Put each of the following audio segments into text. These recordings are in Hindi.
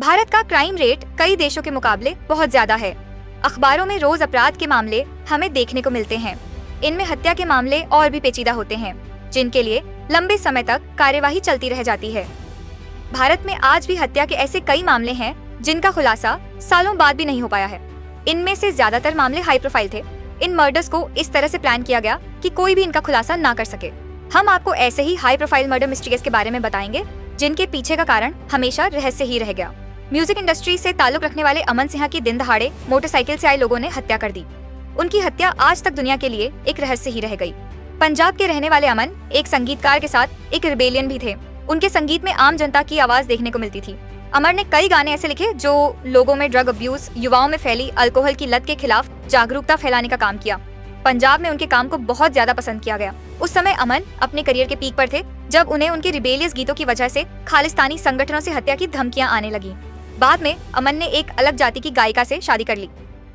भारत का क्राइम रेट कई देशों के मुकाबले बहुत ज्यादा है। अखबारों में रोज अपराध के मामले हमें देखने को मिलते हैं। इनमें हत्या के मामले और भी पेचीदा होते हैं, जिनके लिए लंबे समय तक कार्यवाही चलती रह जाती है। भारत में आज भी हत्या के ऐसे कई मामले हैं जिनका खुलासा सालों बाद भी नहीं हो पाया है। इनमें से ज्यादातर मामले हाई प्रोफाइल थे। इन मर्डर्स को इस तरह से प्लान किया गया कि कोई भी इनका खुलासा ना कर सके। हम आपको ऐसे ही हाई प्रोफाइल मर्डर मिस्ट्रीज के बारे में बताएंगे जिनके पीछे का कारण हमेशा रहस्य ही रह गया। म्यूजिक इंडस्ट्री से ताल्लुक रखने वाले अमन सिन्हा की दिन दहाड़े मोटरसाइकिल से आए लोगों ने हत्या कर दी। उनकी हत्या आज तक दुनिया के लिए एक रहस्य ही रह गई। पंजाब के रहने वाले अमन एक संगीतकार के साथ एक रिबेलियन भी थे। उनके संगीत में आम जनता की आवाज देखने को मिलती थी। अमर ने कई गाने ऐसे लिखे जो लोगों में ड्रग अब्यूज, युवाओं में फैली अल्कोहल की लत के खिलाफ जागरूकता फैलाने का काम किया। पंजाब में उनके काम को बहुत ज्यादा पसंद किया गया। उस समय अमन अपने करियर के पीक पर थे जब उन्हें उनके रिबेलियस गीतों की वजह से खालिस्तानी संगठनों से हत्या की धमकियां आने लगी। बाद में अमन ने एक अलग जाति की गायिका से शादी कर ली।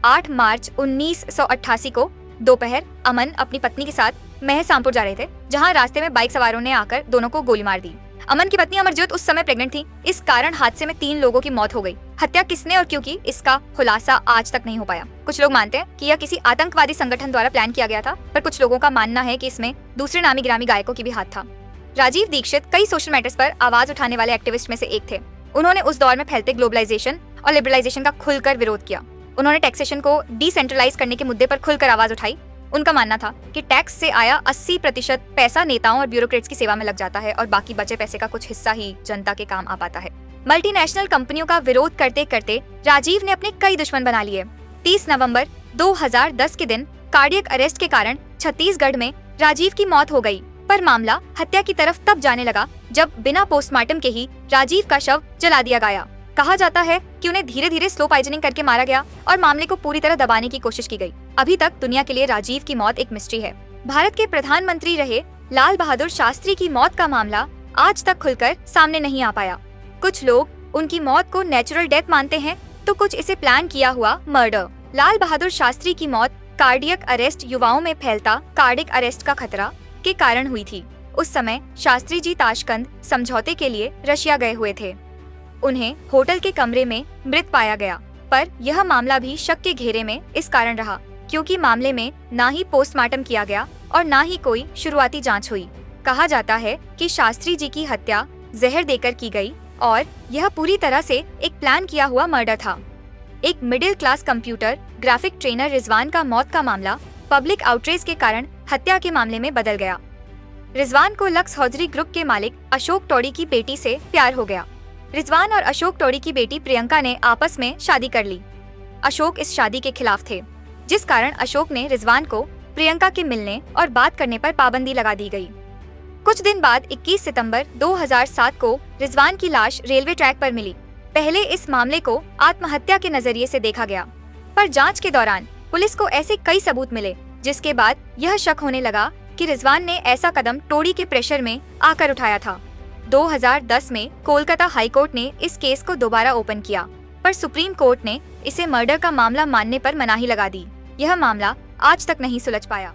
8 मार्च 1988 को दोपहर अमन अपनी पत्नी के साथ महसामपुर जा रहे थे, जहां रास्ते में बाइक सवारों ने आकर दोनों को गोली मार दी। अमन की पत्नी अमरजोत उस समय प्रेग्नेंट थी। इस कारण हादसे में 3 लोगों की मौत हो गई। हत्या किसने और क्यों की, इसका खुलासा आज तक नहीं हो पाया। कुछ लोग मानते हैं कि यह किसी आतंकवादी संगठन द्वारा प्लान किया गया था, पर कुछ लोगों का मानना है कि इसमें दूसरे नामी गिरामी गायकों की भी हाथ था। राजीव दीक्षित कई सोशल मैटर्स पर आवाज उठाने वाले एक्टिविस्ट में से एक थे। उन्होंने उस दौर में फैलते ग्लोबलाइजेशन और लिबरलाइजेशन का खुलकर विरोध किया। उन्होंने टैक्सेशन को डिसेंट्रलाइज करने के मुद्दे पर खुलकर आवाज उठाई। उनका मानना था कि टैक्स से आया 80% पैसा नेताओं और ब्यूरोक्रेट्स की सेवा में लग जाता है और बाकी बचे पैसे का कुछ हिस्सा ही जनता के काम आ पाता है। मल्टीनेशनल कंपनियों का विरोध करते करते राजीव ने अपने कई दुश्मन बना लिए। 30 नवंबर 2010 के दिन कार्डियक अरेस्ट के कारण छत्तीसगढ़ में राजीव की मौत हो गई, पर मामला हत्या की तरफ तब जाने लगा जब बिना पोस्टमार्टम के ही राजीव का शव जला दिया गया। कहा जाता है कि उन्हें धीरे धीरे स्लो पॉइजनिंग करके मारा गया और मामले को पूरी तरह दबाने की कोशिश की गई। अभी तक दुनिया के लिए राजीव की मौत एक मिस्ट्री है। भारत के प्रधानमंत्री रहे लाल बहादुर शास्त्री की मौत का मामला आज तक खुलकर सामने नहीं आ पाया। कुछ लोग उनकी मौत को नेचुरल डेथ मानते हैं, तो कुछ इसे प्लान किया हुआ मर्डर। लाल बहादुर शास्त्री की मौत कार्डियक अरेस्ट, युवाओं में फैलता कार्डियक अरेस्ट का खतरा के कारण हुई थी। उस समय शास्त्री जी ताशकंद समझौते के लिए रशिया गए हुए थे। उन्हें होटल के कमरे में मृत पाया गया, पर यह मामला भी शक के घेरे में इस कारण रहा क्योंकि मामले में ना ही पोस्टमार्टम किया गया और ना ही कोई शुरुआती जांच हुई। कहा जाता है कि शास्त्री जी की हत्या जहर देकर की गई और यह पूरी तरह से एक प्लान किया हुआ मर्डर था। एक middle class computer graphic trainer Rizwan का मौत का मामला पब्लिक आउटरीच के कारण हत्या के मामले में बदल गया। रिजवान को लक्स हौजरी ग्रुप के मालिक अशोक टोडी की बेटी से प्यार हो गया। रिजवान और अशोक टोडी की बेटी प्रियंका ने आपस में शादी कर ली। अशोक इस शादी के खिलाफ थे, जिस कारण अशोक ने रिजवान को प्रियंका के मिलने और बात करने पर पाबंदी लगा दी गई। कुछ दिन बाद 21 सितंबर 2007 को रिजवान की लाश रेलवे ट्रैक पर मिली। पहले इस मामले को आत्महत्या के नजरिए से देखा गया, पर जांच के दौरान पुलिस को ऐसे कई सबूत मिले जिसके बाद यह शक होने लगा कि रिजवान ने ऐसा कदम टोडी के प्रेशर में आकर उठाया था। 2010 में कोलकाता हाई कोर्ट ने इस केस को दोबारा ओपन किया, पर सुप्रीम कोर्ट ने इसे मर्डर का मामला मानने पर मनाही लगा दी। यह मामला आज तक नहीं सुलझ पाया।